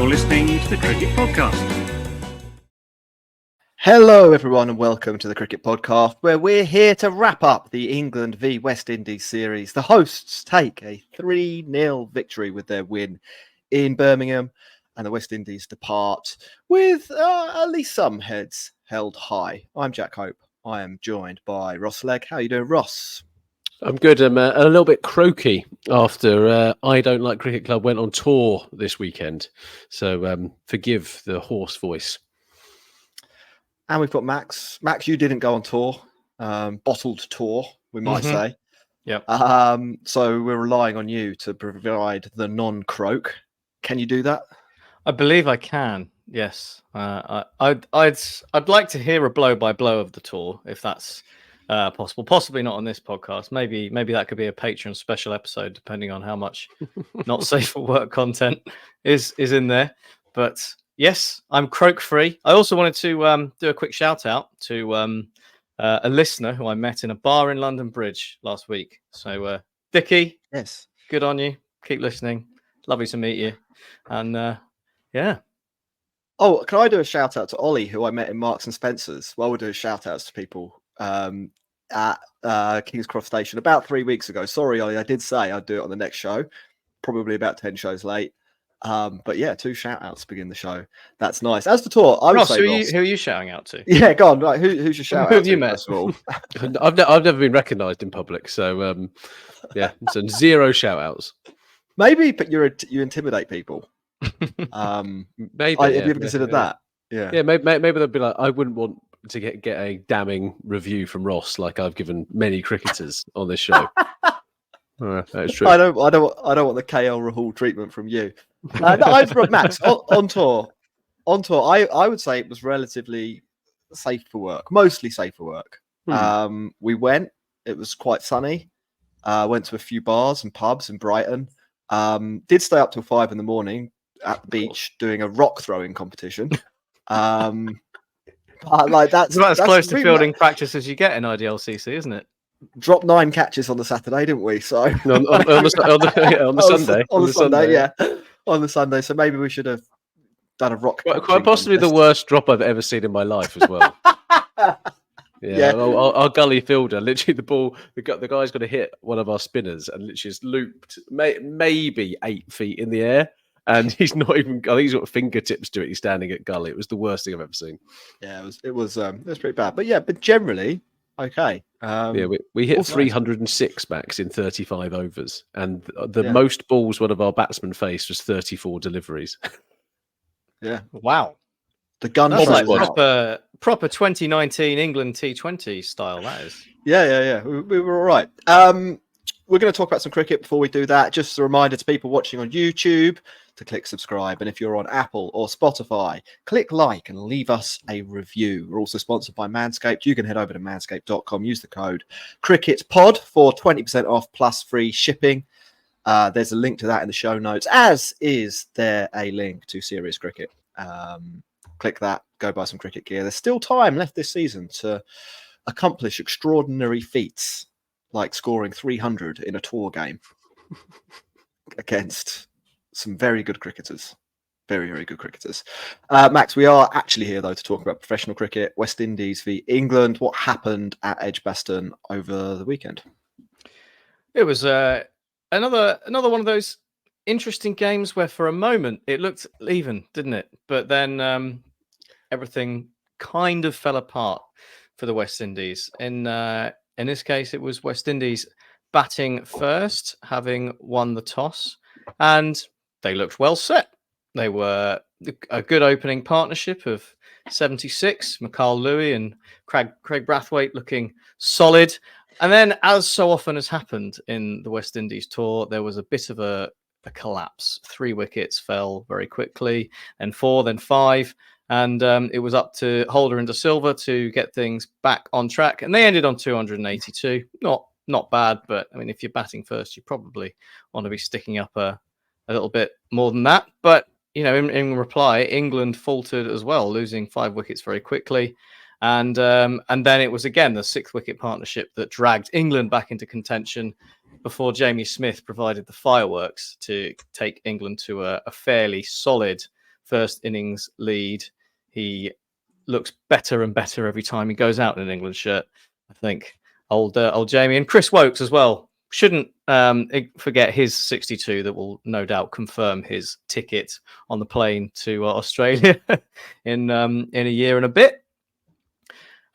listening to the Cricket Podcast. Hello, everyone, and welcome to the Cricket Podcast, where we're here to wrap up the England v West Indies series. The hosts take a 3-0 victory with their win in Birmingham, and the West Indies depart with at least some heads held high. I'm Jack Hope. I am joined by Ross Legg. How are you doing, Ross? I'm good. I'm a little bit croaky after I Don't Like Cricket Club went on tour this weekend. So forgive the hoarse voice. And we've got Max. Max, you didn't go on tour, bottled tour, we might say. Yep. So we're relying on you to provide the non-croak. Can you do that? I believe I can. Yes. I'd like to hear a blow by blow of the tour if that's possible. Possibly not on this podcast. Maybe that could be a Patreon special episode, depending on how much not safe for work content is in there. But yes, I'm croak free. I also wanted to do a quick shout out to a listener who I met in a bar in London Bridge last week. So Vicky, yes, good on you. Keep listening. Lovely to meet you. And yeah. Oh, can I do a shout out to Ollie, who I met in Marks and Spencer's? Well, we're doing shout outs to people at King's Cross Station about 3 weeks ago. Sorry, Ollie, I did say I'd do it on the next show, probably about 10 shows late. But yeah, 2 shout outs to begin the show. That's nice. As for tour, I would say Ross, who are you shouting out to? Yeah, go on. Right, who's your shout out? Who have to, you met? First of all? I've never been recognised in public, so yeah, so 0 shout outs. Maybe, but you intimidate people. Maybe. Have you ever considered that? Yeah. Maybe they'll be like, I wouldn't want to get a damning review from Ross like I've given many cricketers on this show. That's true. I don't want the KL Rahul treatment from you. I've brought Max on tour. On tour, I would say it was relatively safe for work, mostly safe for work. We went. It was quite sunny. Went to a few bars and pubs in Brighton. Did stay up till 5 a.m. at the beach doing a rock throwing competition. Like that's about as close to fielding practice as you get in IDLCC, isn't it? Dropped 9 catches on the Saturday, didn't we? So on the Sunday. On the Sunday, yeah. On the Sunday. So maybe we should have done a rock. Quite possibly the worst drop I've ever seen in my life as well. Yeah. Our gully fielder, literally the ball, the guy's got to hit one of our spinners and literally just looped maybe 8 feet in the air. And he's not even, I think he's got fingertips to it. He's standing at gully. It was the worst thing I've ever seen. Yeah, it was pretty bad. But generally, okay. We hit 306 Max in 35 overs. And the most balls one of our batsmen faced was 34 deliveries. Yeah. Wow. The gun like proper 2019 England T20 style, that is. Yeah. We were all right. We're going to talk about some cricket before we do that. Just a reminder to people watching on YouTube to click subscribe. And if you're on Apple or Spotify, click like and leave us a review. We're also sponsored by Manscaped. You can head over to manscaped.com, use the code CricketPod for 20% off plus free shipping. There's a link to that in the show notes, as is there a link to Serious Cricket. Click that, go buy some cricket gear. There's still time left this season to accomplish extraordinary feats, like scoring 300 in a tour game against some very good cricketers. Very, very good cricketers. Max, we are actually here, though, to talk about professional cricket, West Indies v England. What happened at Edgbaston over the weekend? It was another one of those interesting games where for a moment it looked even, didn't it? But then everything kind of fell apart for the West Indies. In this case, it was West Indies batting first, having won the toss, and they looked well set. They were a good opening partnership of 76, McCall Louis and Craig Brathwaite looking solid. And then, as so often has happened in the West Indies tour, there was a bit of a collapse. 3 wickets fell very quickly, then 4, then 5. And it was up to Holder and De Silva to get things back on track. And they ended on 282. Not bad, but I mean, if you're batting first, you probably want to be sticking up a little bit more than that. But, you know, in reply, England faltered as well, losing 5 wickets very quickly. And then it was, again, the 6th wicket partnership that dragged England back into contention before Jamie Smith provided the fireworks to take England to a fairly solid first innings lead. He looks better and better every time he goes out in an England shirt. I think old Jamie and Chris Wokes as well. Shouldn't forget his 62 that will no doubt confirm his ticket on the plane to Australia in a year and a bit.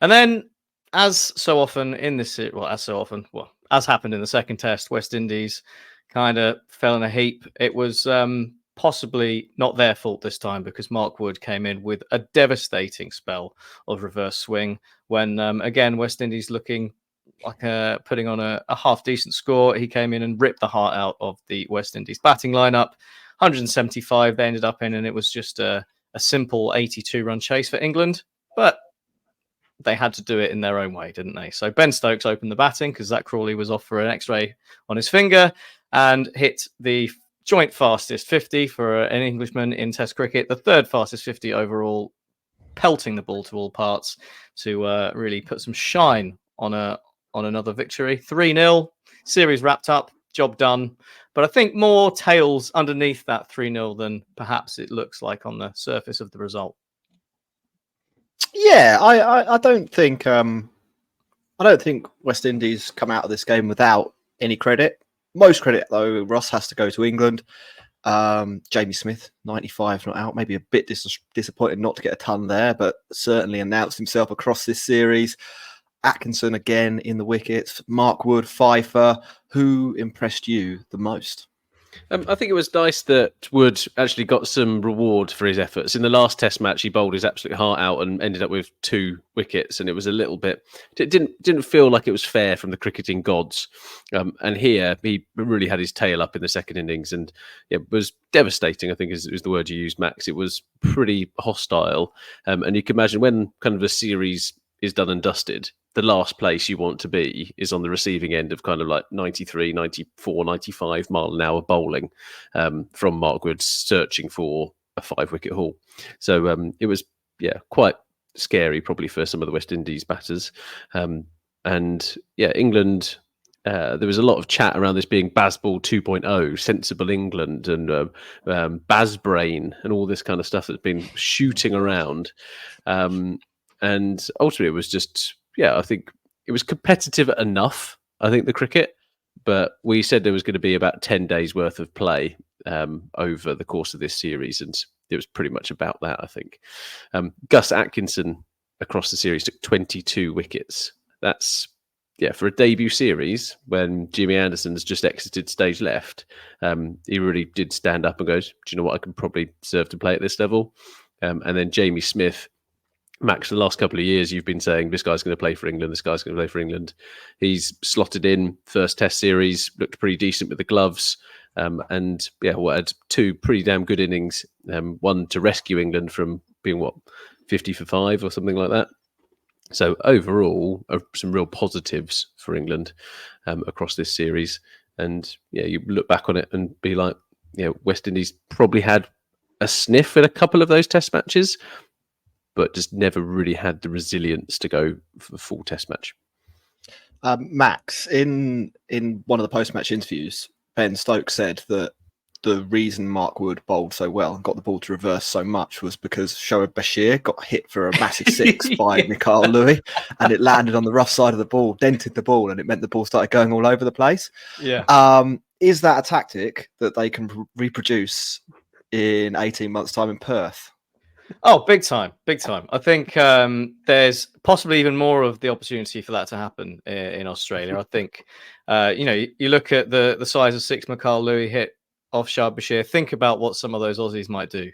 And then, as happened in the second test, West Indies kind of fell in a heap. It was possibly not their fault this time, because Mark Wood came in with a devastating spell of reverse swing when, again, West Indies looking like putting on a half decent score. He came in and ripped the heart out of the West Indies batting lineup. 175 they ended up in, and it was just a simple 82-run chase for England. But they had to do it in their own way, didn't they? So Ben Stokes opened the batting because Zach Crawley was off for an X-ray on his finger and hit the joint fastest 50 for an Englishman in Test cricket, the third fastest 50 overall, pelting the ball to all parts to really put some shine on another victory. 3-0, series wrapped up, job done. But I think more tails underneath that 3-0 than perhaps it looks like on the surface of the result. Yeah, I don't think West Indies come out of this game without any credit. Most credit, though, Ross, has to go to England. Jamie Smith, 95, not out. Maybe a bit disappointed not to get a ton there, but certainly announced himself across this series. Atkinson again in the wickets. Mark Wood, Pfeiffer. Who impressed you the most? I think it was nice that Wood actually got some reward for his efforts. In the last Test match, he bowled his absolute heart out and ended up with 2 wickets, and it was a little bit. It didn't feel like it was fair from the cricketing gods. And here he really had his tail up in the second innings, and it was devastating. I think is the word you used, Max. It was pretty hostile, and you can imagine when kind of the series is done and dusted, the last place you want to be is on the receiving end of kind of like 93, 94, 95 mile an hour bowling from Mark Wood searching for a 5-wicket haul. So it was, quite scary probably for some of the West Indies batters. And England, there was a lot of chat around this being Bazball 2.0, sensible England and Bazbrain and all this kind of stuff that's been shooting around. And ultimately it was just, I think it was competitive enough, I think, the cricket, but we said there was going to be about 10 days worth of play over the course of this series, and it was pretty much about that, I think. Gus Atkinson across the series took 22 wickets. That's, for a debut series when Jimmy Anderson's just exited stage left, he really did stand up and go, do you know what, I can probably deserve to play at this level. And then Jamie Smith, Max, the last couple of years, you've been saying this guy's going to play for England. This guy's going to play for England. He's slotted in first Test series, looked pretty decent with the gloves, and had 2 pretty damn good innings. One to rescue England from being 50 for 5 or something like that. So overall, some real positives for England across this series. And you look back on it and be like, West Indies probably had a sniff in a couple of those Test matches, but just never really had the resilience to go for a full Test match. Max, in one of the post-match interviews, Ben Stokes said that the reason Mark Wood bowled so well and got the ball to reverse so much was because Shoaib Bashir got hit for a massive 6 by Mikhail Louis, and it landed on the rough side of the ball, dented the ball, and it meant the ball started going all over the place. Yeah. Is that a tactic that they can reproduce in 18 months' time in Perth? Oh, big time. I think there's possibly even more of the opportunity for that to happen in Australia. I think, you look at the size of 6 Mikhail Louis hit off Shoaib Bashir. Think about what some of those Aussies might do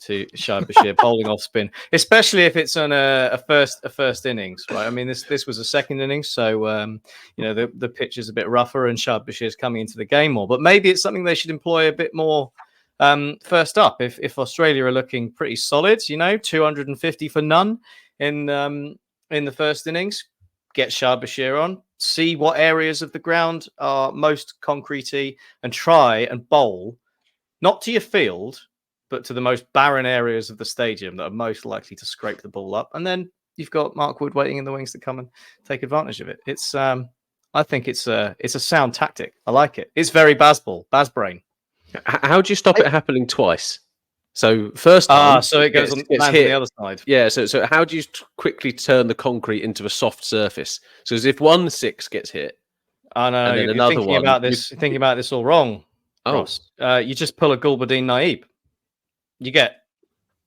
to Shoaib Bashir bowling off spin, especially if it's on a first innings, right? I mean, this was a second innings, so the pitch is a bit rougher and Shoaib Bashir's coming into the game more. But maybe it's something they should employ a bit more. First up, if Australia are looking pretty solid, 250 for none in the first innings, get Shoaib Bashir on, see what areas of the ground are most concretey, and try and bowl not to your field, but to the most barren areas of the stadium that are most likely to scrape the ball up. And then you've got Mark Wood waiting in the wings to come and take advantage of it. It's I think it's a sound tactic. I like it. It's very Bazbrain. How do you stop it happening twice? So first time, so it goes on gets lands on hit. the other side. Yeah, so how do you quickly turn the concrete into a soft surface? So as if 1-6 gets hit, I know and then you're another thinking one. about this. You're thinking about this all wrong, Oh. Ross. You just pull a Gulbadine Naib. You get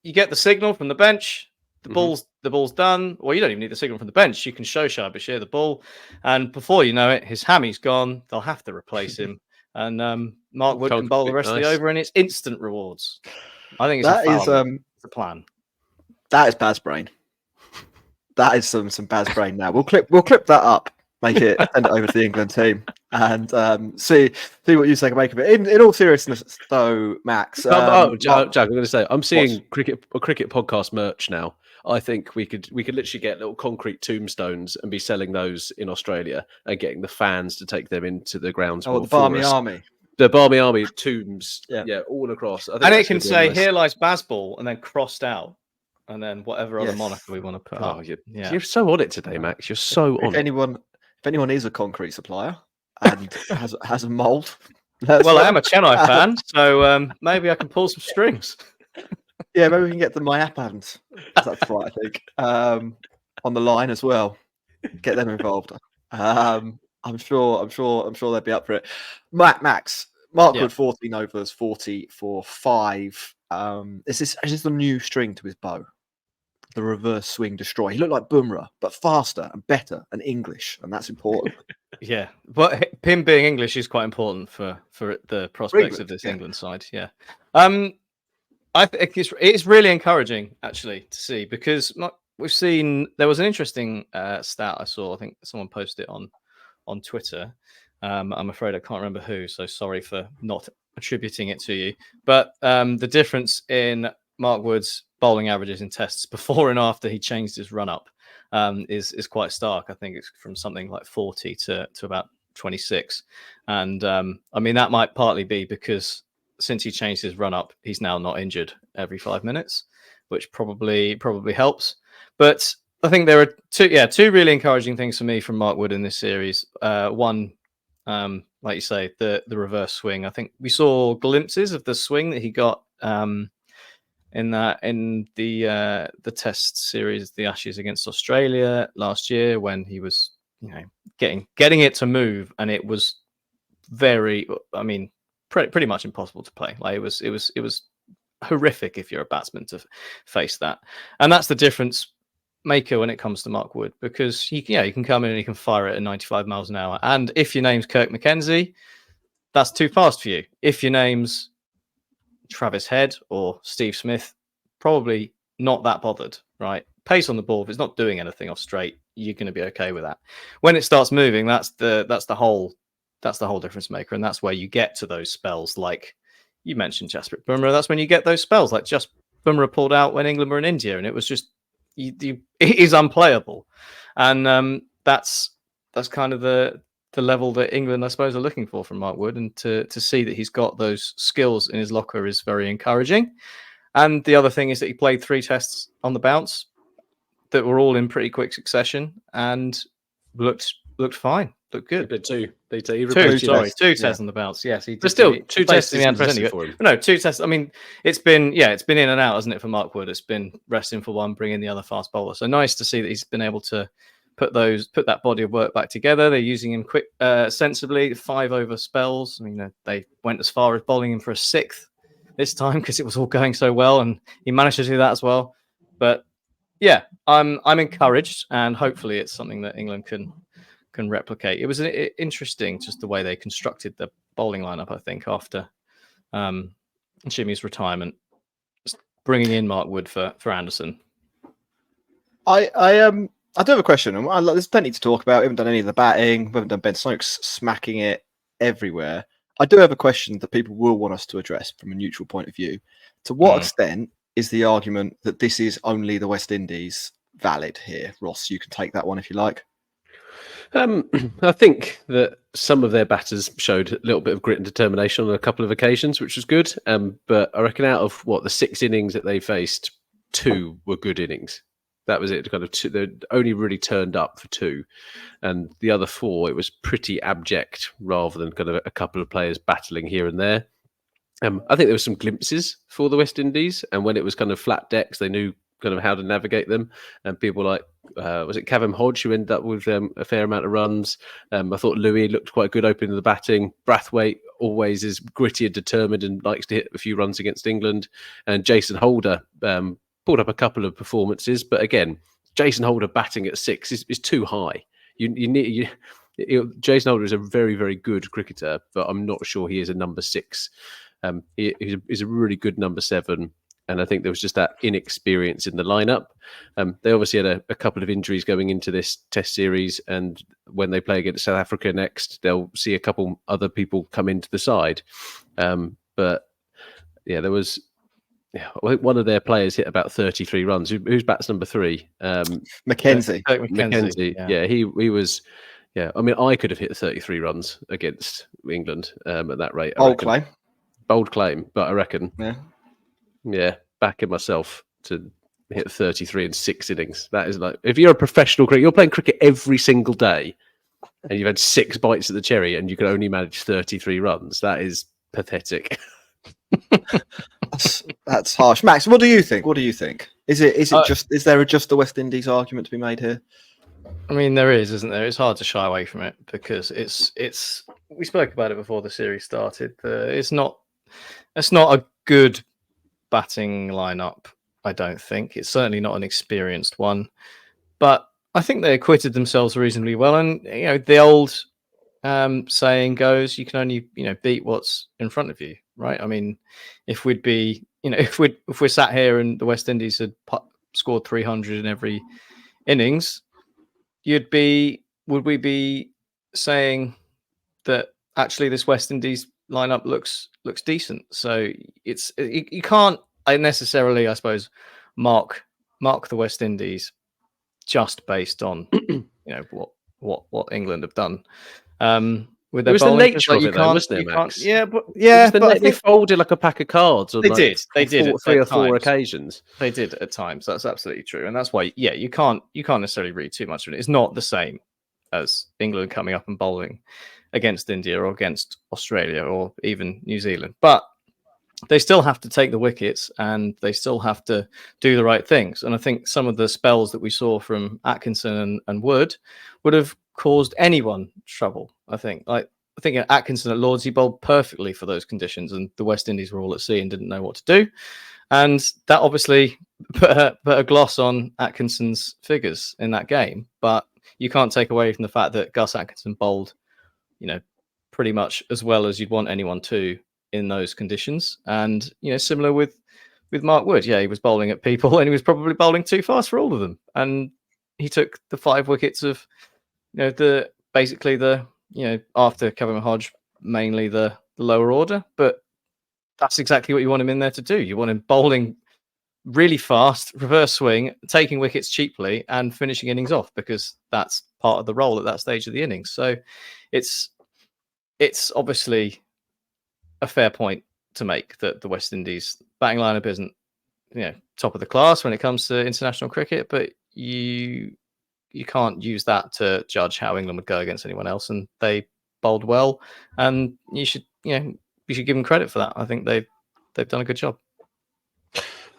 the signal from the bench. The ball's done. Well, you don't even need the signal from the bench. You can show Shah-Bashir the ball, and before you know it, his hammy's gone. They'll have to replace him, and Mark Wood can bowl the rest of the over, and it's instant rewards. I think it's a plan. That is Baz brain. That is some Baz brain. Now we'll clip that up, make it, send it over to the England team, and see what you make of it. In all seriousness, though, Max. Jack, I'm going to say I'm seeing cricket podcast merch now. I think we could literally get little concrete tombstones and be selling those in Australia and getting the fans to take them into the grounds. Oh, the Barmy Army. The Barmy Army tombs, yeah, all across. I think and it can say "Here lies Bazball" and then crossed out, and then whatever other moniker we want to put. Oh, you're so on it today, Max. You're so on it. If anyone is a concrete supplier and has a mould, well, I am a Chennai fan, so maybe I can pull some strings. Yeah, maybe we can get the Mayapan. That's right, I think. On the line as well. Get them involved. I'm sure they'll be up for it. Max, Mark Wood, 14 overs, 40 for 5. Is this the new string to his bow? The reverse swing destroy. He looked like Bumrah, but faster and better and English, and that's important. Yeah, but him being English is quite important for the prospects of this England side. Yeah, I think it's really encouraging actually to see, because we've seen there was an interesting stat I saw. I think someone posted it on Twitter. I'm afraid I can't remember who, so sorry for not attributing it to you. But the difference in Mark Wood's bowling averages in tests before and after he changed his run up is quite stark. I think it's from something like 40 to about 26. And I mean, that might partly be because since he changed his run up, he's now not injured every 5 minutes, which probably helps. But I think there are two really encouraging things for me from Mark Wood in this series. One, like you say, the reverse swing. I think we saw glimpses of the swing that he got in the Test series, the Ashes against Australia last year, when he was getting it to move, and it was pretty much impossible to play. Like it was horrific if you're a batsman to face that, and that's the difference maker when it comes to Mark Wood, because he can come in and he can fire it at 95 miles an hour. And if your name's Kirk Mackenzie, that's too fast for you. If your name's Travis Head or Steve Smith, probably not that bothered, right? Pace on the ball, if it's not doing anything off straight, you're going to be okay with that. When it starts moving, that's the whole difference maker, and that's where you get to those spells like you mentioned, Jasprit Bumrah. That's when you get those spells like just Bumrah pulled out when England were in India, and it was just it is unplayable, and that's kind of the level that England, I suppose, are looking for from Mark Wood, and to see that he's got those skills in his locker is very encouraging. And the other thing is that he played 3 tests on the bounce that were all in pretty quick succession and looked fine, looked good. He did 2. Two tests on the bounce. Yes, he did. But still, 2 tests is impressive for him. No, 2 tests. I mean, it's been in and out, hasn't it, for Mark Wood? It's been resting for one, bringing the other fast bowler. So nice to see that he's been able to put that body of work back together. They're using him quick, sensibly. 5 over spells. I mean, they went as far as bowling him for a 6th this time because it was all going so well, and he managed to do that as well. But yeah, I'm encouraged, and hopefully it's something that England can replicate. It was interesting just the way they constructed the bowling lineup, I think, after Jimmy's retirement, just bringing in Mark Wood for Anderson. I do have a question. There's plenty to talk about. We haven't done any of the batting. We haven't done Ben Stokes smacking it everywhere. I do have a question that people will want us to address from a neutral point of view. To what extent is the argument that this is only the West Indies valid here? Ross, you can take that one if you like. I think that some of their batters showed a little bit of grit and determination on a couple of occasions, which was good. But I reckon out of the 6 innings that they faced, 2 were good innings. That was it. Kind of 2, they only really turned up for 2, and the other 4, it was pretty abject rather than kind of a couple of players battling here and there. I think there were some glimpses for the West Indies, and when it was kind of flat decks, they knew kind of how to navigate them. And people like was it Cavum Hodge who ended up with a fair amount of runs. I thought Louis looked quite good opening the batting. Brathwaite always is gritty and determined and likes to hit a few runs against England. And Jason Holder pulled up a couple of performances, but again, Jason Holder batting at 6 is too high. Jason Holder is a very, very good cricketer, but I'm not sure he is a number 6. He's a really good number 7. And I think there was just that inexperience in the lineup. They obviously had a couple of injuries going into this Test series, and when they play against South Africa next, they'll see a couple other people come into the side. But yeah, there was one of their players hit about 33 runs. Who's bats number 3? Mackenzie. Mackenzie. Yeah, he was. Yeah, I mean, I could have hit 33 runs against England at that rate. Bold claim, but I reckon. Yeah, backing myself to hit 33 in 6 innings. That is like, if you're a professional cricketer, you're playing cricket every single day, and you've had 6 bites at the cherry, and you can only manage 33 runs. That is pathetic. That's harsh. Max, what do you think? Is there just the West Indies argument to be made here? I mean, there is, isn't there? It's hard to shy away from it because it's. We spoke about it before the series started. It's not a good batting lineup. I don't think it's certainly not an experienced one, but I think they acquitted themselves reasonably well. And the old saying goes, you can only beat what's in front of you, right? I mean, if we're sat here and the West Indies had scored 300 in every innings, would we be saying that actually this West Indies lineup looks decent? So you can't necessarily, I suppose, mark the West Indies just based on what England have done with their bowling. The nature of it, though, wasn't it, Max? They folded like a pack of cards. They did. They did 3 or 4 occasions. They did at times. That's absolutely true, and that's why you can't necessarily read too much of it. It's not the same as England coming up and bowling against India or against Australia or even New Zealand, but they still have to take the wickets and they still have to do the right things. And I think some of the spells that we saw from Atkinson and Wood would have caused anyone trouble. I think Atkinson at Lords, he bowled perfectly for those conditions, and the West Indies were all at sea and didn't know what to do. And that obviously put a gloss on Atkinson's figures in that game. But you can't take away from the fact that Gus Atkinson bowled, pretty much as well as you'd want anyone to in those conditions. And similar with Mark Wood, he was bowling at people and he was probably bowling too fast for all of them. And he took the 5 wickets of after Cavum Hodge, mainly the lower order. But that's exactly what you want him in there to do. You want him bowling really fast, reverse swing, taking wickets cheaply, and finishing innings off, because that's part of the role at that stage of the innings. So it's obviously a fair point to make that the West Indies batting lineup isn't top of the class when it comes to international cricket, but you can't use that to judge how England would go against anyone else. And they bowled well, and you should give them credit for that. I think they've done a good job.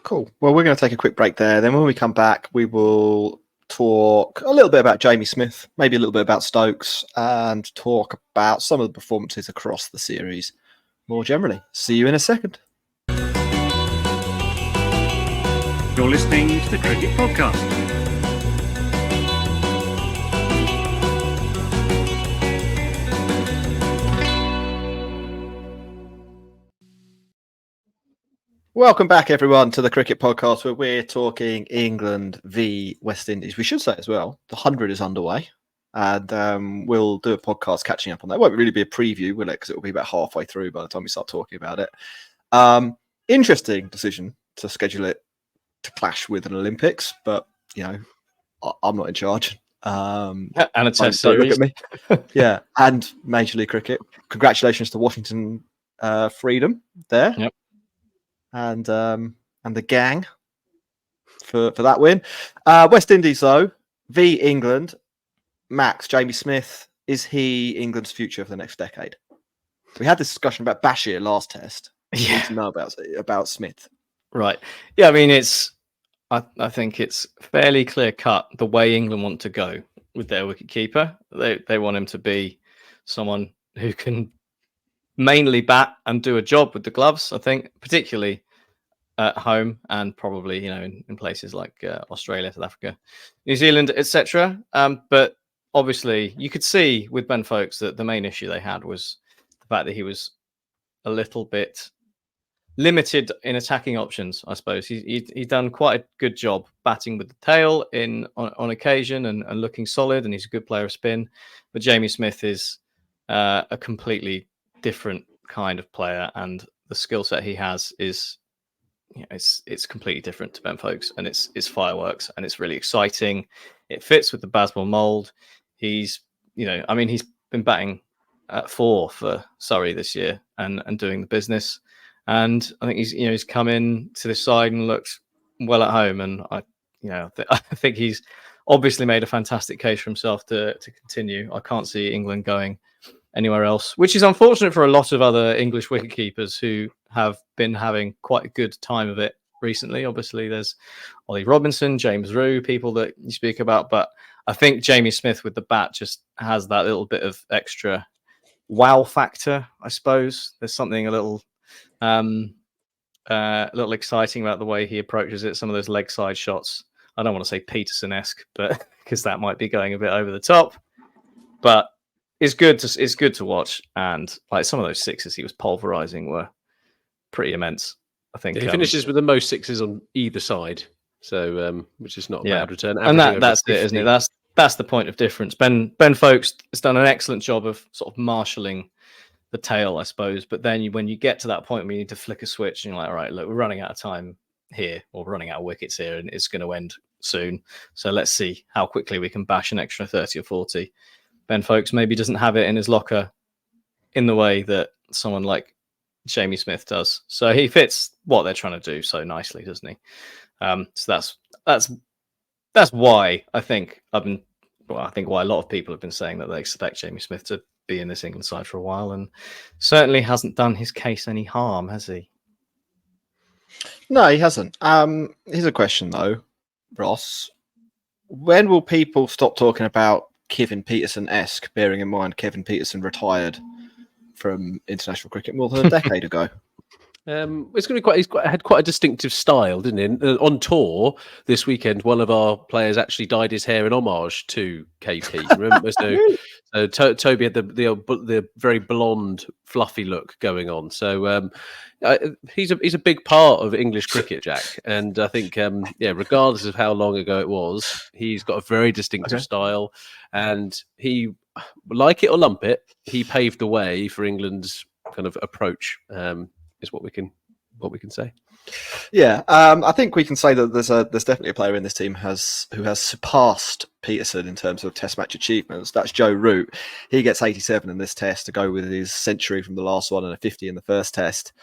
Cool. Well, we're going to take a quick break there. Then when we come back, we will talk a little bit about Jamie Smith, maybe a little bit about Stokes, and talk about some of the performances across the series more generally. See you in a second. You're listening to the Cricket Podcast. Welcome back, everyone, to the Cricket Podcast, where we're talking England v West Indies. We should say as well, the 100 is underway, and we'll do a podcast catching up on that. It won't really be a preview, will it? Because it will be about halfway through by the time we start talking about it. Interesting decision to schedule it to clash with an Olympics, but I'm not in charge. And a Test series. Look at me. Yeah, and Major League Cricket. Congratulations to Washington Freedom there. Yep. And the gang for that win. West Indies, though, v England. Max, Jamie Smith, is he England's future for the next decade? We had this discussion about Bashir last Test. you Yeah. need to know about Smith? Right. Yeah, I mean, I think it's fairly clear cut the way England want to go with their wicketkeeper. They want him to be someone who can mainly bat and do a job with the gloves. I think, particularly at home and probably in places like Australia, South Africa, New Zealand, etc. But obviously, you could see with Ben Folkes that the main issue they had was the fact that he was a little bit limited in attacking options. I suppose he's done quite a good job batting with the tail on occasion and looking solid, and he's a good player of spin. But Jamie Smith is a completely different kind of player, and the skill set he has is it's completely different to Ben Folkes, and it's fireworks, and it's really exciting. It fits with the Bazball mold. He's he's been batting at 4 for Surrey this year and doing the business. And I think he's come in to this side and looked well at home. And I think he's obviously made a fantastic case for himself to continue. I can't see England going anywhere else, which is unfortunate for a lot of other English wicketkeepers who have been having quite a good time of it recently. Obviously, there's Ollie Robinson, James Roux, people that you speak about. But I think Jamie Smith with the bat just has that little bit of extra wow factor, I suppose. There's something a little exciting about the way he approaches it. Some of those leg side shots, I don't want to say Peterson-esque, but because that might be going a bit over the top, but it's good to watch. And like some of those sixes he was pulverizing were pretty immense. I think he finishes with the most sixes on either side, so which is not a bad return. And that's it, isn't it? That's the point of difference. Ben Folkes has done an excellent job of sort of marshalling the tail, I suppose. But then when you get to that point where you need to flick a switch and you're like, all right, look, we're running out of time here, or we're running out of wickets here, and it's going to end soon. So let's see how quickly we can bash an extra 30 or 40. Ben Folkes maybe doesn't have it in his locker in the way that someone like Jamie Smith does. So he fits what they're trying to do so nicely, doesn't he? So that's why I think why a lot of people have been saying that they expect Jamie Smith to be in this England side for a while, and certainly hasn't done his case any harm, has he? No, he hasn't. Here's a question though, Ross. When will people stop talking about Kevin Peterson-esque, bearing in mind Kevin Peterson retired from international cricket more than a decade ago? It's going to be had quite a distinctive style, didn't he? On tour this weekend, one of our players actually dyed his hair in homage to KP. Remember, so Toby had the very blonde, fluffy look going on. So he's a big part of English cricket, Jack. And I think regardless of how long ago it was, he's got a very distinctive style, and he, like it or lump it, he paved the way for England's kind of approach. Is what we can say. Yeah, I think we can say that there's definitely a player in this team who has surpassed Peterson in terms of Test match achievements. That's Joe Root. He gets 87 in this Test to go with his century from the last one and a 50 in the first Test.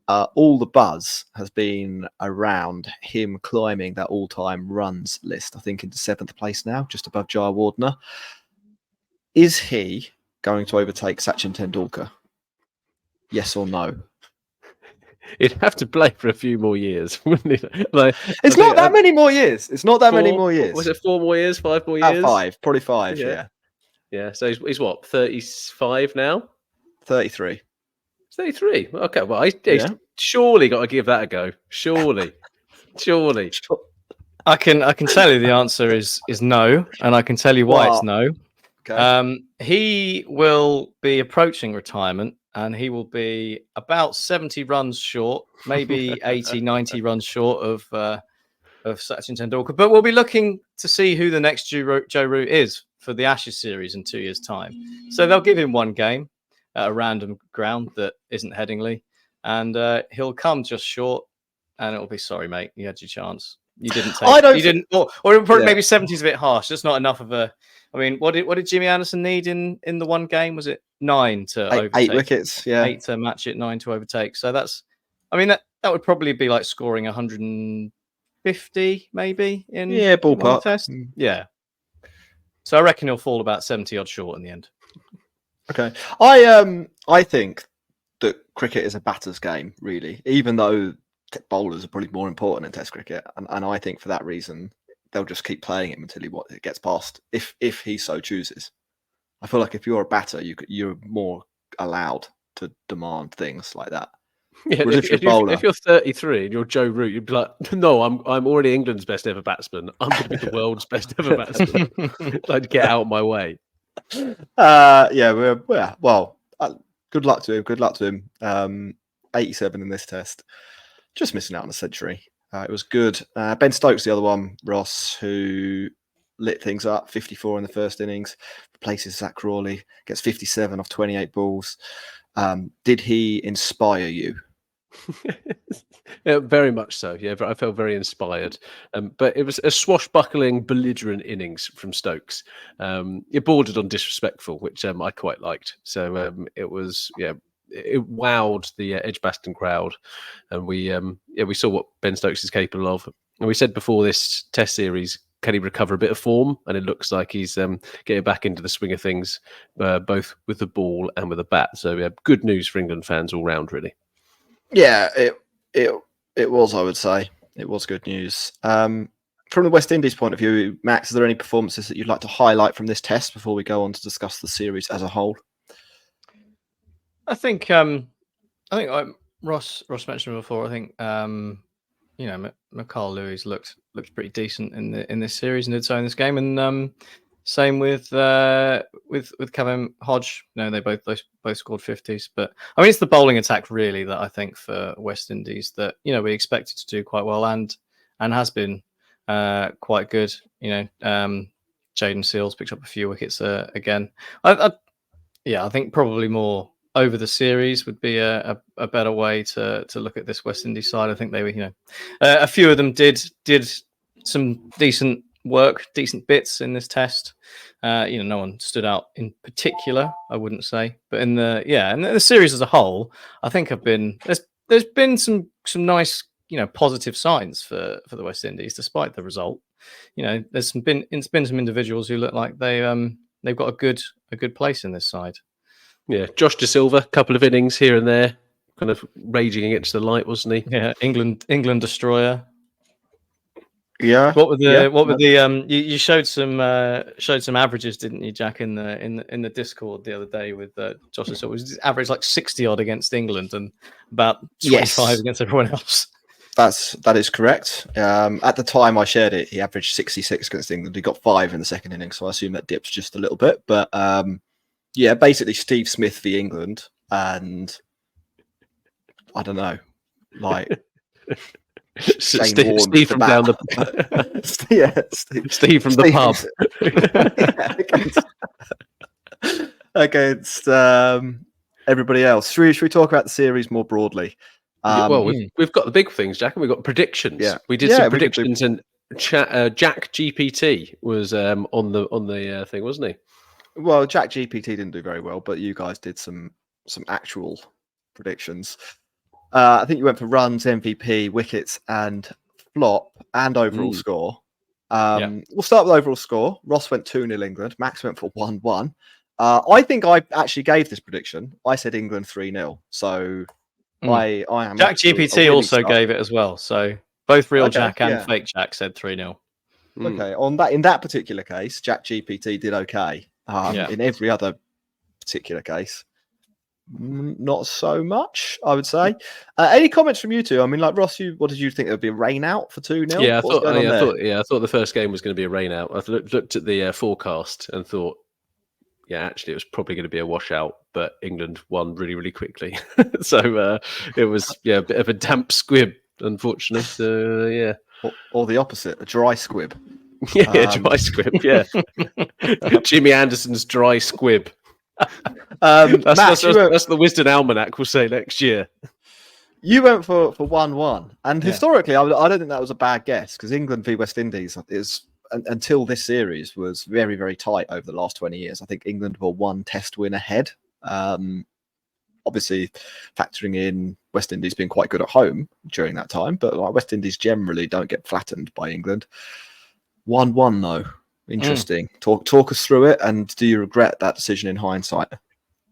All the buzz has been around him climbing that all-time runs list. I think into 7th place now, just above Jayawardene. Is he going to overtake Sachin Tendulkar? Yes or no? He'd have to play for a few more years, wouldn't he? It's not that many more years. It's not that many more years. Was it 4 more years? 5 more years? 5, probably 5. Yeah. Yeah. So he's what, 35 now? 33. 33. Okay. Well, he's surely got to give that a go. Surely. I can tell you the answer is no, and I can tell you why it's no. Okay. He will be approaching retirement, and he will be about 70 runs short, maybe 80, 90 runs short of Sachin Tendulkar. But we'll be looking to see who the next Joe Root is for the Ashes series in 2 years' time. So they'll give him one game at a random ground that isn't Headingley, and he'll come just short, and it'll be, sorry, mate, you had your chance. You didn't take. Maybe 70 is a bit harsh. That's not enough of a. I mean, what did Jimmy Anderson need in the one game? Was it 9 to overtake? 8 wickets, yeah. 8 to match it, 9 to overtake. So that would probably be like scoring 150 maybe in ballpark one Test. Yeah. So I reckon he'll fall about 70 odd short in the end. Okay. I think that cricket is a batter's game, really, even though bowlers are probably more important in Test cricket. And I think for that reason, they'll just keep playing him until it gets past, if he so chooses. I feel like if you're a batter, you're more allowed to demand things like that. Yeah, Whereas if you're 33 and you're Joe Root, you'd be like, no, I'm already England's best ever batsman. I'm going to be the world's best ever batsman. Like, get out of my way. Well, good luck to him. Good luck to him. 87 in this test, just missing out on a century. It was good. Ben Stokes, the other one, Ross, who lit things up. 54 in the first innings, replaces Zach Crawley, gets 57 off 28 balls. Did he inspire you? Yeah, very much so. Yeah, I felt very inspired. But it was a swashbuckling, belligerent innings from Stokes. It bordered on disrespectful, which I quite liked. So it was, it wowed the Edgbaston crowd, and we saw what Ben Stokes is capable of. And we said before this Test series, can he recover a bit of form? And it looks like he's getting back into the swing of things, both with the ball and with the bat. So good news for England fans all round, really. Yeah, it was. I would say it was good news. From the West Indies point of view, Max, are there any performances that you'd like to highlight from this test before we go on to discuss the series as a whole? I think Ross mentioned before. I think McCall Lewis looked pretty decent in this series and did so in this game, and same with Kevin Hodge. They both scored 50s. But I mean, it's the bowling attack really that I think for West Indies that we expected to do quite well and has been quite good. Jaden Seals picked up a few wickets again. I think probably more over the series would be a better way to look at this West Indies side. I think they were, a few of them did some decent work, decent bits in this test. No one stood out in particular, I wouldn't say, but in the series as a whole, I think there's been some nice, positive signs for the West Indies despite the result. There's been some individuals who look like they've got a good place in this side. Yeah, Josh De Silva, couple of innings here and there, kind of raging against the light, wasn't he? Yeah, England destroyer. Yeah. What were the you showed some averages, didn't you, Jack, in the Discord the other day with Josh De Silva? It was average like 60 odd against England and about 25 against everyone else. That is correct. At the time I shared it, he averaged 66 against England. He got 5 in the second innings, so I assume that dips just a little bit. But basically Steve Smith v England, and I don't know, like Steve from down the Steve from the pub against everybody else. Should we talk about the series more broadly? We've got the big things, Jack, and we've got predictions. Yeah. We did some predictions, and Jack GPT was on the thing, wasn't he? Well, Jack GPT didn't do very well, but you guys did some actual predictions. I think you went for runs, MVP, wickets, and flop, and overall score. We'll start with overall score. Ross went 2-0 England. Max went for 1-1. I think I actually gave this prediction. I said England 3-0. So I am. Jack GPT also gave it as well. So both real Jack and fake Jack said 3-0. Okay. In that particular case, Jack GPT did okay. In every other particular case, not so much, I would say. Any comments from you two? I mean, like Ross, what did you think? It would be a rain out for 2-0? Yeah, I thought the first game was going to be a rain out. I looked at the forecast and thought, actually, it was probably going to be a washout, but England won really, really quickly. So it was a bit of a damp squib, unfortunately. So or the opposite, a dry squib. Dry squib. Yeah, Jimmy Anderson's dry squib. That's the Wisden Almanac will say next year. You went for 1-1, and historically, I don't think that was a bad guess because England v West Indies is until this series was very, very tight over the last 20 years. I think England were 1 test win ahead. Obviously, factoring in West Indies being quite good at home during that time, but West Indies generally don't get flattened by England. 1-1 though. Interesting. Talk us through it, and do you regret that decision in hindsight?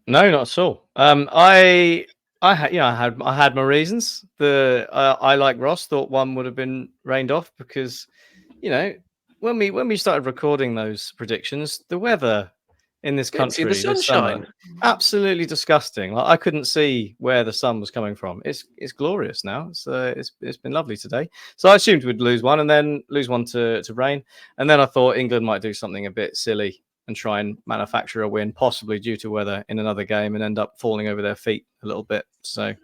No, not at all. I I had my reasons. I like Ross thought one would have been rained off because, when we started recording those predictions, the weather in this Didn't see country the this summer, sunshine. absolutely disgusting. Like I couldn't see where the sun was coming from. It's glorious now. It's been lovely today. So I assumed we'd lose one and then lose one to rain, and then I thought England might do something a bit silly and try and manufacture a win, possibly due to weather in another game, and end up falling over their feet a little bit. So I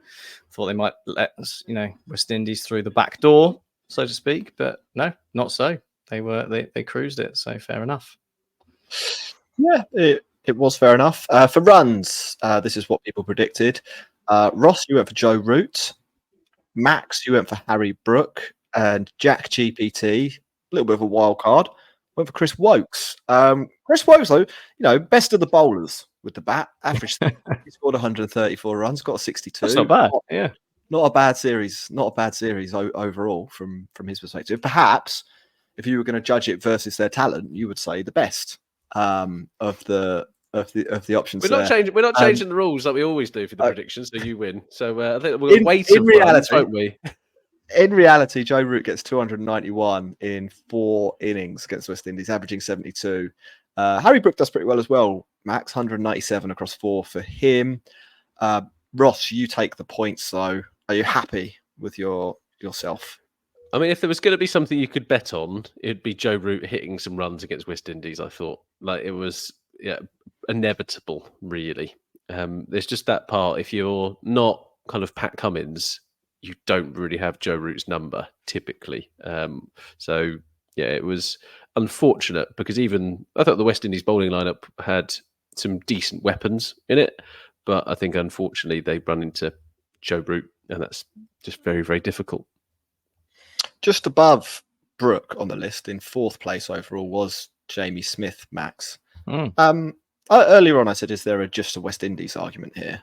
thought they might let us, West Indies through the back door, so to speak. But no, not so. They cruised it. So fair enough. Yeah, it was fair enough. For runs, this is what people predicted. Ross, you went for Joe Root. Max, you went for Harry Brook. And Jack GPT, a little bit of a wild card, went for Chris Wokes. Chris Wokes, though, best of the bowlers with the bat. Average, he scored 134 runs, got a 62. That's not bad. Yeah. Not a bad series. Not a bad series overall from his perspective. Perhaps if you were going to judge it versus their talent, you would say the best of the options. We're not changing the rules like we always do for the predictions, so you win. So I think we'll wait in reality, won't we? In reality, Joe Root gets 291 in 4 innings against West Indies, averaging 72. Harry Brook does pretty well as well. Max 197 across 4 for him. Ross, you take the points though. Are you happy with yourself? I mean, if there was going to be something you could bet on, it'd be Joe Root hitting some runs against West Indies. I thought it was inevitable, really. There's just that part. If you're not kind of Pat Cummins, you don't really have Joe Root's number typically. It was unfortunate because even I thought the West Indies bowling lineup had some decent weapons in it, but I think unfortunately they run into Joe Root, and that's just very, very difficult. Just above Brook on the list in 4th place overall was Jamie Smith, Max. Earlier on, I said, is there just a West Indies argument here?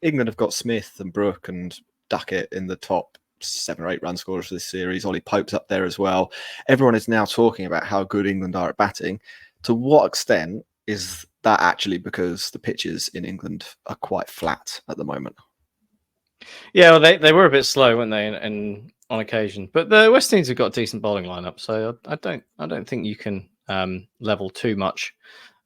England have got Smith and Brook and Duckett in the top 7 or 8 run scorers for this series. Ollie Pope's up there as well. Everyone is now talking about how good England are at batting. To what extent is that actually because the pitches in England are quite flat at the moment? Yeah, well, they were a bit slow, weren't they, on occasion? But the West Indies have got a decent bowling lineup, so I don't think you can level too much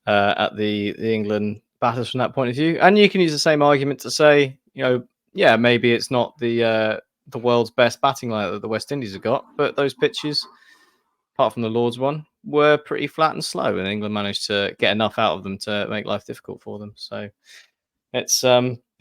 at the England batters from that point of view. And you can use the same argument to say, maybe it's not the world's best batting lineup that the West Indies have got, but those pitches, apart from the Lords one, were pretty flat and slow, and England managed to get enough out of them to make life difficult for them. So it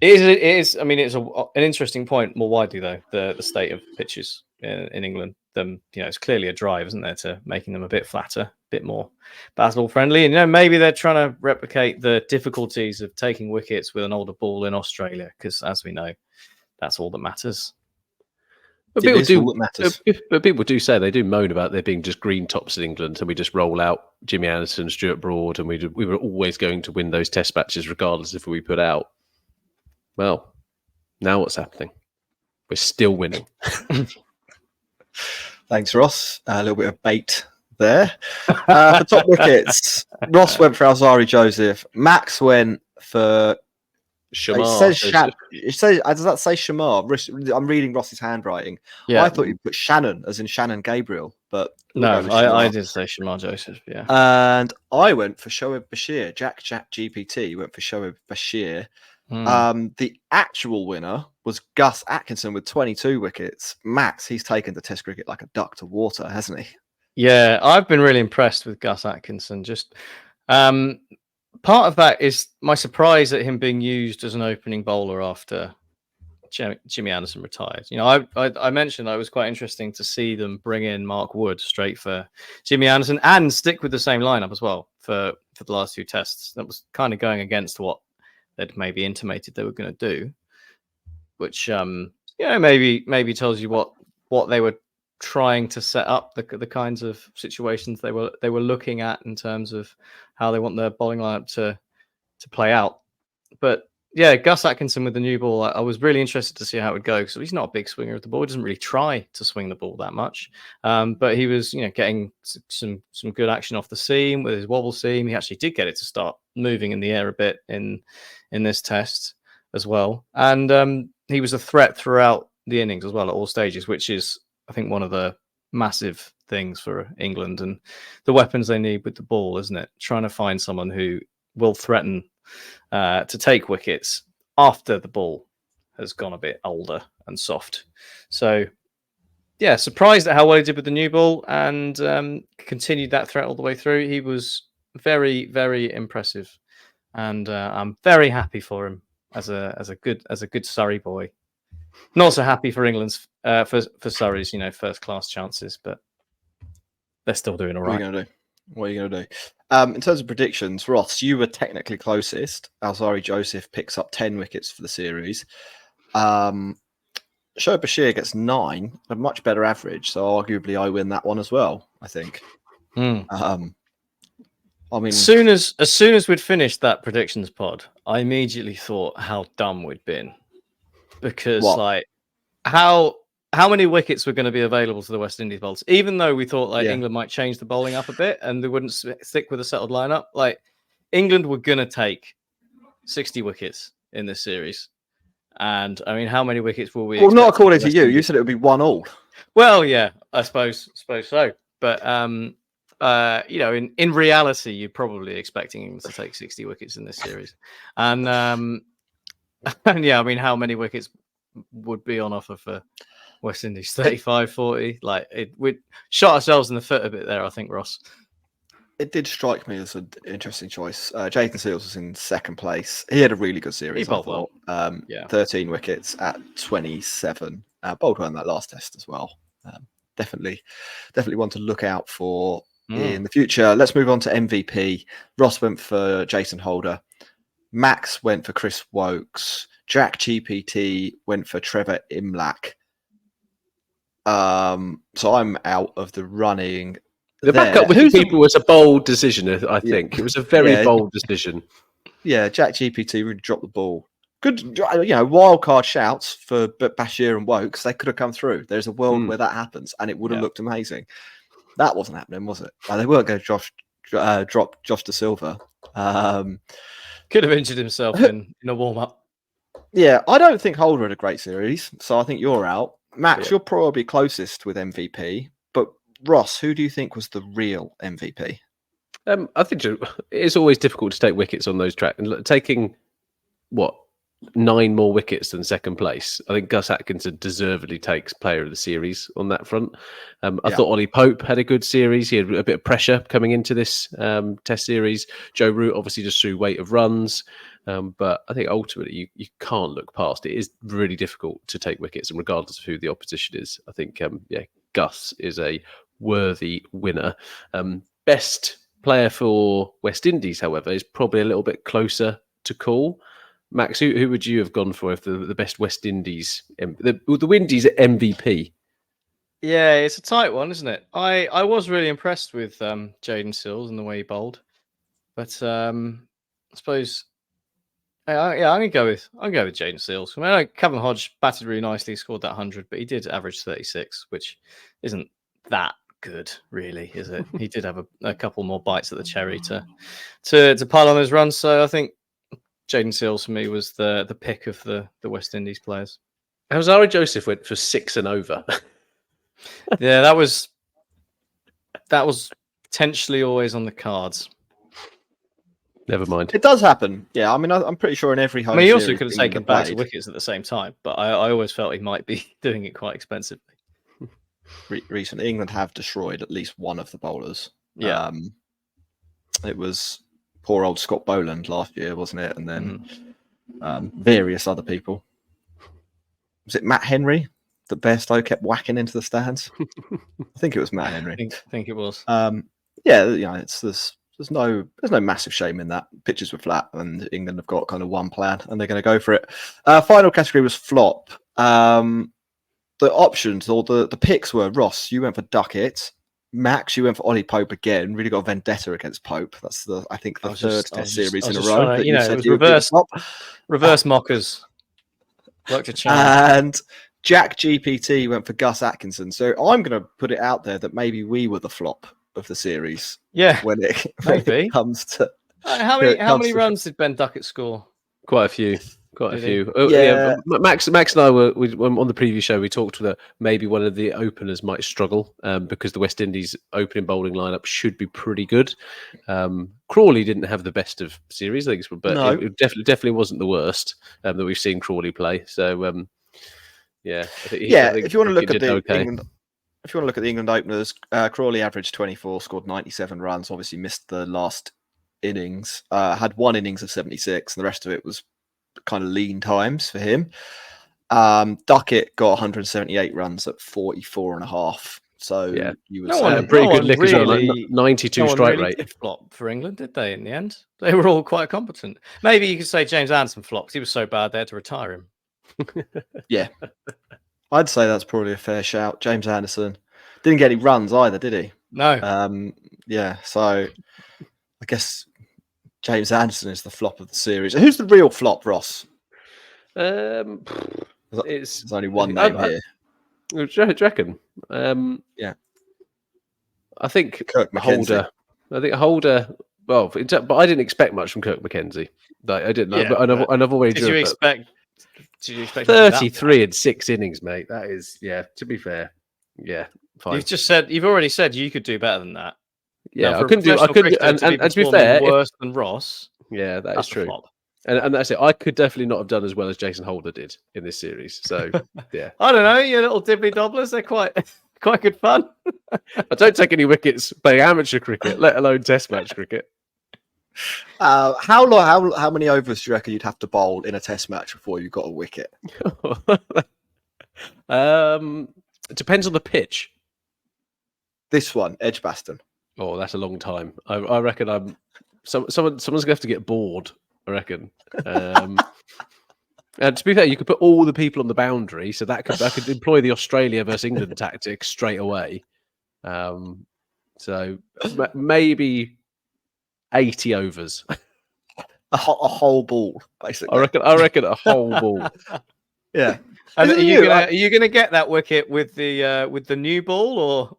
is. I mean, it's an interesting point more widely though. The state of pitches in England, it's clearly a drive, isn't there, to making them a bit flatter, a bit more battle friendly, and maybe they're trying to replicate the difficulties of taking wickets with an older ball in Australia, because as we know, that's all that matters. But people do say they do moan about there being just green tops in England, and we just roll out Jimmy Anderson, Stuart Broad, and we were always going to win those test matches regardless of who we put out. Well, now what's happening? We're still winning. Thanks, Ross. A little bit of bait there. For top wickets, Ross went for Alzari Joseph. Max went for Shamar. It says, does that say Shamar? I'm reading Ross's handwriting. Yeah. I thought you put Shannon, as in Shannon Gabriel, but no, I did say Shamar Joseph. Yeah, and I went for Shoaib Bashir. Jack GPT went for Shoaib Bashir. The actual winner was Gus Atkinson with 22 wickets. Max, he's taken the Test cricket like a duck to water, hasn't he? Yeah, I've been really impressed with Gus Atkinson. Just part of that is my surprise at him being used as an opening bowler after Jimmy Anderson retired. I mentioned it was quite interesting to see them bring in Mark Wood straight for Jimmy Anderson and stick with the same lineup as well for the last 2 tests. That was kind of going against what they'd maybe intimated they were going to do, which maybe tells you what they were trying to set up, the kinds of situations they were looking at in terms of how they want their bowling lineup to play out. But yeah, Gus Atkinson with the new ball, I was really interested to see how it would go, because he's not a big swinger of the ball. He doesn't really try to swing the ball that much, but he was getting some good action off the seam with his wobble seam. He actually did get it to start moving in the air a bit in this test as well. And he was a threat throughout the innings as well at all stages, which is, I think, one of the massive things for England and the weapons they need with the ball, isn't it? Trying to find someone who will threaten to take wickets after the ball has gone a bit older and soft. So, yeah, surprised at how well he did with the new ball and continued that threat all the way through. He was very, very impressive, and I'm very happy for him as a good Surrey boy. Not so happy for England's for Surrey's first class chances, but they're still doing all right. What are you gonna do? In terms of predictions, Ross, you were technically closest. Alzari Joseph picks up 10 wickets for the series. Shoaib Bashir gets 9, a much better average. So arguably, I win that one as well. I think. I mean, as soon as we'd finished that predictions pod, I immediately thought how dumb we'd been, because how many wickets were going to be available to the West Indies bowlers, even though we thought England might change the bowling up a bit and they wouldn't stick with a settled lineup. England were going to take 60 wickets in this series. And I mean, how many wickets will we? Well, not according to you. You said it would be 1-1. Well, yeah, I suppose so. But in reality, you're probably expecting England to take 60 wickets in this series. And yeah, I mean, how many wickets would be on offer for West Indies? 35, 40. We shot ourselves in the foot a bit there, I think, Ross. It did strike me as an interesting choice. Jaden Seals was in second place. He had a really good series. He bowled well. 13 wickets at 27. Bowled well in that last test as well. Definitely one to look out for in the future. Let's move on to MVP. Ross went for Jason Holder. Max went for Chris Wokes. Jack GPT went for Trevor Imlach. So I'm out of the running. The backup with people was a bold decision, I think. It was a very bold decision. Yeah, Jack GPT really dropped the ball. Good, wild card shouts for Bashir and Wokes. They could have come through. There's a world where that happens, and it would have looked amazing. That wasn't happening, was it? They weren't going to drop Josh De Silva. Could have injured himself in a warm-up. Yeah, I don't think Holder had a great series, so I think you're out. Max, you're probably closest with MVP. But Ross, who do you think was the real MVP? I think it's always difficult to take wickets on those tracks. And taking, 9 more wickets than second place. I think Gus Atkinson deservedly takes player of the series on that front. I thought Ollie Pope had a good series. He had a bit of pressure coming into this test series. Joe Root obviously just threw weight of runs. But I think ultimately you can't look past it. It is really difficult to take wickets, and regardless of who the opposition is, I think Gus is a worthy winner. Best player for West Indies, however, is probably a little bit closer to call. Max, who would you have gone for if the best West Indies, the Windies MVP? Yeah, it's a tight one, isn't it? I was really impressed with Jaden Seals and the way he bowled, but I suppose I'm gonna go with Jaden Seals. I mean, Kevin Hodge batted really nicely, scored that 100, but he did average 36, which isn't that good, really, is it? He did have a couple more bites at the cherry to pile on his runs. So I think Jaden Seals for me was the pick of the West Indies players. Alzari Joseph went for 6 and over. Yeah, that was potentially always on the cards. Never mind. It does happen. Yeah, I mean, I'm pretty sure in every home. I mean, he also could have taken bags of wickets at the same time, but I always felt he might be doing it quite expensively. Recently, England have destroyed at least one of the bowlers. Yeah, it was poor old Scott Boland last year, wasn't it? And then various other people. Was it Matt Henry that Bairstow kept whacking into the stands? I think it was Matt Henry. I think it was. There's no massive shame in that. Pitches were flat, and England have got kind of one plan, and they're going to go for it. Final category was flop. The options or the picks were Ross, you went for Duckett. Max, you went for Ollie Pope again. Really got a vendetta against Pope. That's the third test series in a row. It was reverse mockers. Worked a charm. And Jack GPT went for Gus Atkinson. So I'm going to put it out there that maybe we were the flop of the series. Yeah, when it comes to how many runs did Ben Duckett score? Quite a few. Quite a Did he? few. Oh, Yeah. Max and I were on the preview show. We talked that maybe one of the openers might struggle because the West Indies opening bowling lineup should be pretty good. Crawley didn't have the best of series, I think, but No. it definitely wasn't the worst that we've seen Crawley play. So yeah, I think If you want to look at did the okay. England, if you want to look at the England openers, Crawley averaged 24, scored 97 runs. Obviously missed the last innings. Had one innings of 76, and the rest of it was kind of lean times for him. Duckett got 178 runs at 44 and a half. So Yeah. you would No say one- Pretty no good one lick as well. really- 92 No one strike really rate. did flop for England, did they? In the end, they were all quite competent. Maybe you could say James Anderson flopped. He was so bad they had to retire him. Yeah. I'd say that's probably a fair shout. James Anderson didn't get any runs either, did he? No, Yeah. So I guess James Anderson is the flop of the series. Who's the real flop, Ross? It's There's only one name here. Do you reckon? Yeah. I think Kirk McKenzie. Holder. Well, but I didn't expect much from Kirk McKenzie. Like, I didn't. Yeah, and I've already did you driven, but expect? Did you expect him to do that 33 in 6 innings, mate. That is, to be fair, fine. You've already said you could do better than that. Yeah, Now, I for a couldn't do. I professional couldn't. cricketer And to be performing fair, worse than Ross. that That's is a true. flop. And that's it. I could definitely not have done as well as Jason Holder did in this series. So yeah, I don't know, you little dibbly dobblers. They're quite good fun. I don't take any wickets playing amateur cricket, let alone Test match cricket. How many overs do you reckon you'd have to bowl in a Test match before you got a wicket? It depends on the pitch. This one, Edgbaston. Oh, that's a long time. I reckon someone's gonna have to get bored. I reckon. And to be fair, you could put all the people on the boundary, so I could employ the Australia versus England tactic straight away. So maybe 80 overs. A whole ball, basically. I reckon a whole ball. Yeah. And Isn't are you gonna get that wicket with the new ball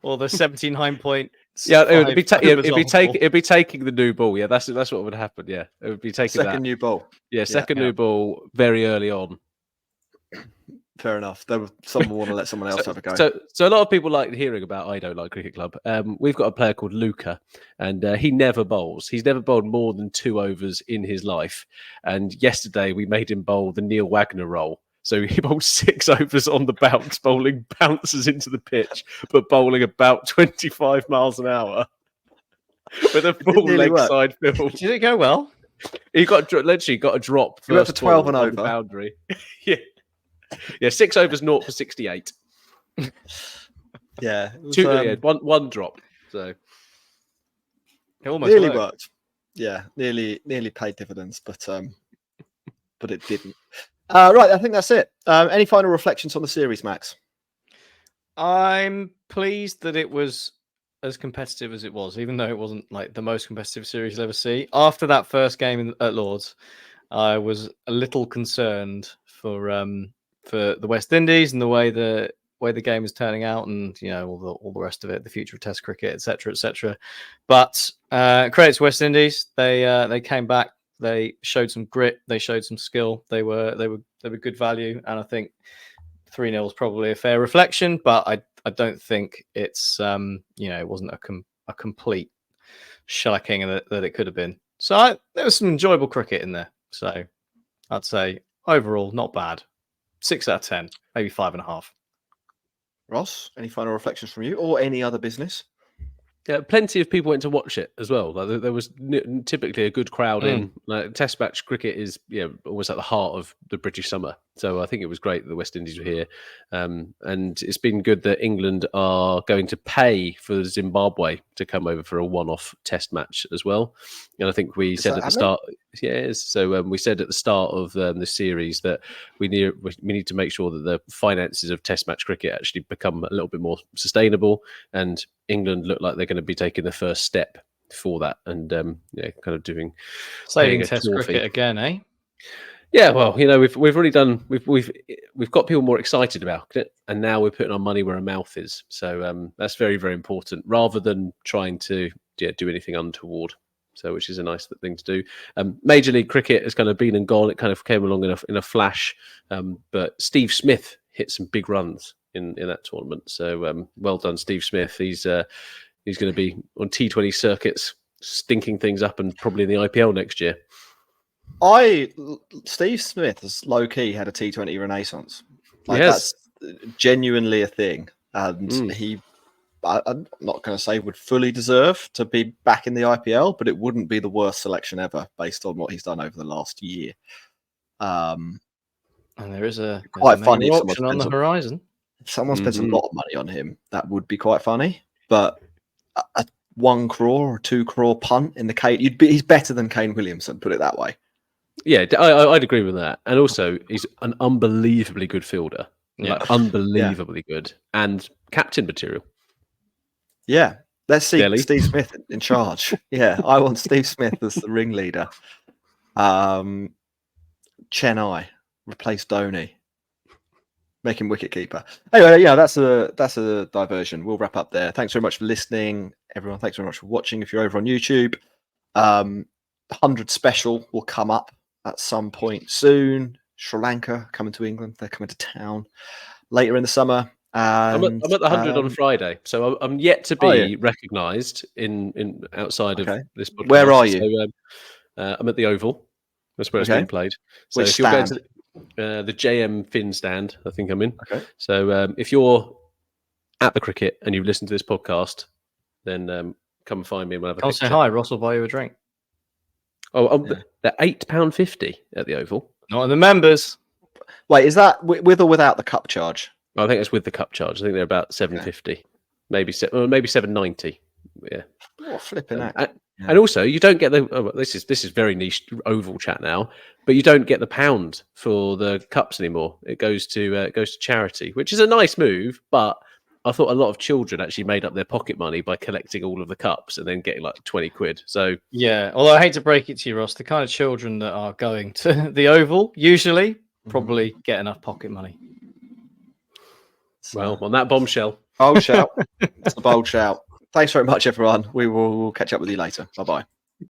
or the 79 point? Yeah, it'd be taking. it'd be taking the new ball. Yeah, that's what would happen. Yeah, it would be taking Second that. new ball. Yeah, second new ball very early on. Fair enough. Someone want to let someone else have a go. So a lot of people like hearing about I Don't Like Cricket Club. We've got a player called Luca, and he never bowls. He's never bowled more than 2 overs in his life. And yesterday we made him bowl the Neil Wagner roll. So he bowled 6 overs on the bounce, bowling bounces into the pitch, but bowling about 25 miles an hour with a full leg side field. Did it go well? He literally got a drop. He went for 12 and on over. The boundary. Yeah, 6 overs, 0 for 68. Yeah, it was, one drop. So it almost nearly worked. worked. Yeah, nearly paid dividends, but it didn't. Right, I think that's it. Any final reflections on the series, Max? I'm pleased that it was as competitive as it was, even though it wasn't like the most competitive series you'll ever see. After that first game at Lords, I was a little concerned for the West Indies and the way the game is turning out, and all the rest of it, the future of Test cricket, etc., etc. But credit to West Indies, they came back. They showed some grit. They showed some skill. They were good value, and I think 3-0 is probably a fair reflection. But I don't think it's it wasn't a complete shellacking that it could have been. So there was some enjoyable cricket in there. So I'd say overall not bad. 6 out of 10, maybe 5.5. Ross, any final reflections from you or any other business? Yeah, plenty of people went to watch it as well. Like, there was typically a good crowd in. Like, Test match cricket is almost at the heart of the British summer. So I think it was great that the West Indies were here. And it's been good that England are going to pay for Zimbabwe to come over for a one-off Test match as well. And I think we said at the start, So we said at the start of the series that we need to make sure that the finances of Test match cricket actually become a little bit more sustainable. And England look like they're going to be taking the first step for that, and kind of doing saving Test cricket again, eh? Yeah, well, we've already done. We've got people more excited about it, and now we're putting our money where our mouth is. So that's very, very important, rather than trying to do anything untoward. So, which is a nice thing to do. Major League Cricket has kind of been and gone. It kind of came along in a flash. But Steve Smith hit some big runs in that tournament. So, well done, Steve Smith. He's going to be on T20 circuits, stinking things up, and probably in the IPL next year. Steve Smith has low key had a T20 renaissance. Yes. That's genuinely a thing, and I'm not going to say would fully deserve to be back in the IPL, but it wouldn't be the worst selection ever based on what he's done over the last year. And there's quite a funny if auction on the horizon. If someone spends a lot of money on him, that would be quite funny. But a 1 crore or 2 crore punt in the Kane, he's better than Kane Williamson, put it that way. Yeah, I'd agree with that. And also, he's an unbelievably good fielder. Like, unbelievably good. And captain material. Yeah. Let's see Delhi. Steve Smith in charge. Yeah, I want Steve Smith as the ringleader. Chennai, replace Dhoni. Make him wicketkeeper. Anyway, yeah, that's a diversion. We'll wrap up there. Thanks very much for listening, everyone. Thanks very much for watching. If you're over on YouTube, 100 special will come up at some point soon. Sri Lanka coming to England. They're coming to town later in the summer. I'm at the 100 on Friday, so I'm yet to be recognised in outside of this podcast. Where are you? So, I'm at the Oval. That's where it's being played. So which if you're going stand? to the JM Finn stand, I think I'm in. Okay. So if you're at the cricket and you've listened to this podcast, then come and find me and we'll have a I'll picture. say hi. Ross will buy you a drink. They're £8.50 at the Oval. Not in the members. Wait, is that with or without the cup charge? I think it's with the cup charge. I think they're about £7.50, maybe £7.90. Yeah. Oh, flipping that. And also, you don't get this is very niche Oval chat now, but you don't get the pound for the cups anymore. It goes to charity, which is a nice move. But I thought a lot of children actually made up their pocket money by collecting all of the cups and then getting like 20 quid. So yeah, although I hate to break it to you, Ross, the kind of children that are going to the Oval usually probably get enough pocket money. Well, on that bombshell. Bold shout. That's a bold shout. Thanks very much, everyone. We will catch up with you later. Bye-bye.